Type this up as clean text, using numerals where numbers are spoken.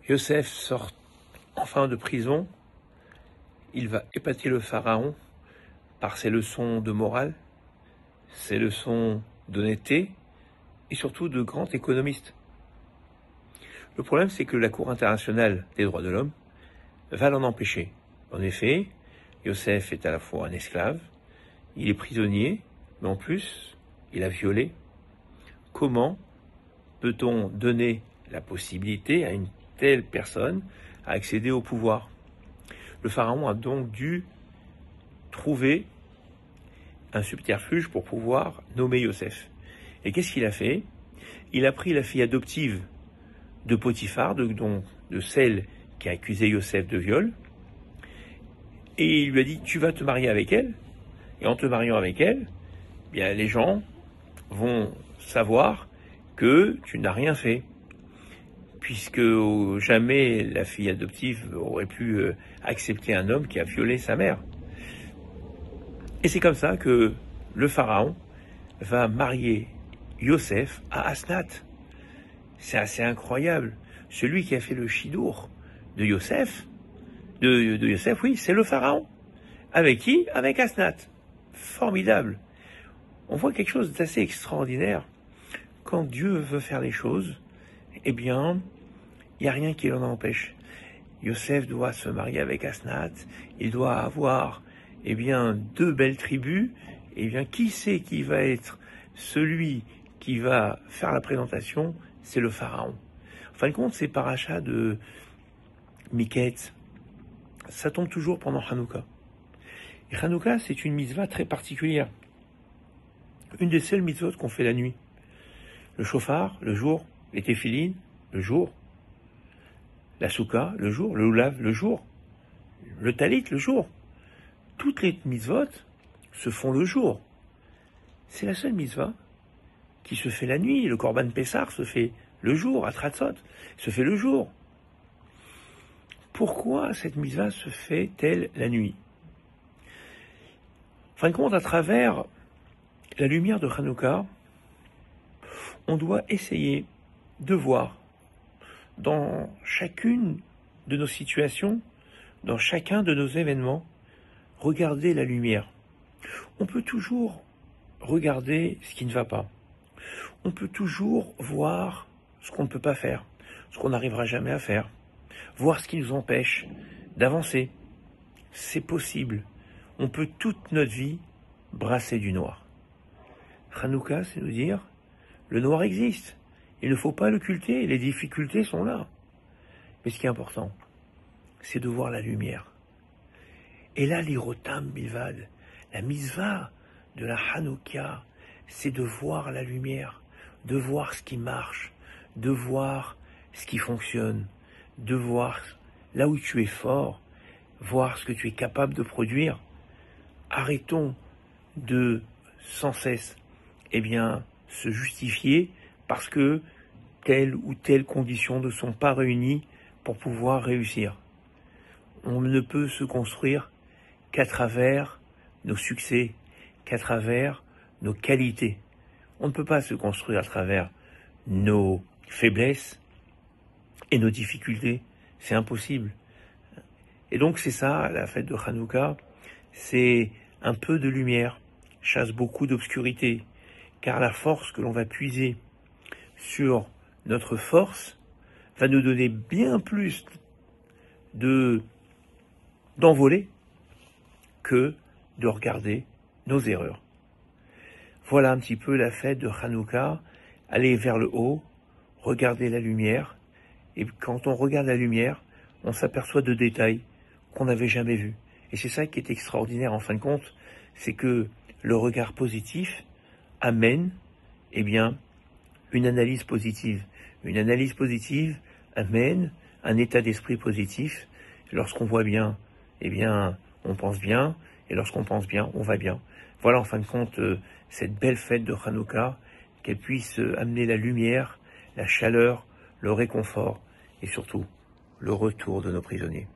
Yosef sort enfin de prison. Il va épater le pharaon par ses leçons de morale, ses leçons d'honnêteté et surtout de grand économiste. Le problème, c'est que la Cour internationale des droits de l'homme va l'en empêcher. En effet, Yosef est à la fois un esclave, il est prisonnier, mais en plus, il a violé. Comment peut-on donner la possibilité à une telle personne à accéder au pouvoir? Le pharaon a donc dû trouver un subterfuge pour pouvoir nommer Yosef. Et qu'est-ce qu'il a fait? Il a pris la fille adoptive de Potiphar, de celle qui a accusé Yosef de viol, et il lui a dit: tu vas te marier avec elle, et en te mariant avec elle, bien, les gens vont savoir que tu n'as rien fait, puisque jamais la fille adoptive aurait pu accepter un homme qui a violé sa mère. Et c'est comme ça que le pharaon va marier Yosef à Asnath. C'est assez incroyable. Celui qui a fait le chidour de Yosef, oui, c'est le pharaon. Avec qui? Avec Asnath. Formidable. On voit quelque chose d'assez extraordinaire. Quand Dieu veut faire les choses, eh bien, il n'y a rien qui l'en empêche. Yosef doit se marier avec Asnath, il doit avoir, eh bien, 2 belles tribus. Eh bien, qui c'est qui va être celui qui va faire la présentation? C'est le pharaon. En fin de compte, ces parachas de Miket, ça tombe toujours pendant Hanouka. Et Hanouka, c'est une mitzvah très particulière. Une des seules mitzvot qu'on fait la nuit. Le shofar, le jour, les téphilines, le jour, la souka, le jour, le lulav, le jour, le talit, le jour. Toutes les mitzvot se font le jour. C'est la seule mitzvah qui se fait la nuit. Le korban pessar se fait le jour, à Tratzot, se fait le jour. Pourquoi cette mitzvah se fait-elle la nuit? En fin de compte, à travers la lumière de Hanouka, on doit essayer de voir dans chacune de nos situations, dans chacun de nos événements, regarder la lumière. On peut toujours regarder ce qui ne va pas. On peut toujours voir ce qu'on ne peut pas faire, ce qu'on n'arrivera jamais à faire, voir ce qui nous empêche d'avancer. C'est possible. On peut toute notre vie brasser du noir. Hanouka, c'est nous dire, le noir existe. Il ne faut pas l'occulter, les difficultés sont là. Mais ce qui est important, c'est de voir la lumière. Et là, l'irotam bilvad, la mitzvah de la Hanouka, c'est de voir la lumière, de voir ce qui marche, de voir ce qui fonctionne, de voir là où tu es fort, voir ce que tu es capable de produire. Arrêtons de sans cesse, eh bien, se justifier parce que telle ou telle condition ne sont pas réunies pour pouvoir réussir. On ne peut se construire qu'à travers nos succès, qu'à travers nos qualités. On ne peut pas se construire à travers nos faiblesses et nos difficultés. C'est impossible. Et donc c'est ça, la fête de Hanouka, c'est un peu de lumière, chasse beaucoup d'obscurité, car la force que l'on va puiser sur notre force va nous donner bien plus d'envolée que de regarder nos erreurs. Voilà un petit peu la fête de Hanouka, aller vers le haut, regarder la lumière, et quand on regarde la lumière, on s'aperçoit de détails qu'on n'avait jamais vus. Et c'est ça qui est extraordinaire en fin de compte, c'est que le regard positif amène, eh bien, une analyse positive. Une analyse positive amène un état d'esprit positif. Lorsqu'on voit bien, eh bien, on pense bien, et lorsqu'on pense bien, on va bien. Voilà en fin de compte cette belle fête de Hanouka, qu'elle puisse amener la lumière, la chaleur, le réconfort, et surtout le retour de nos prisonniers.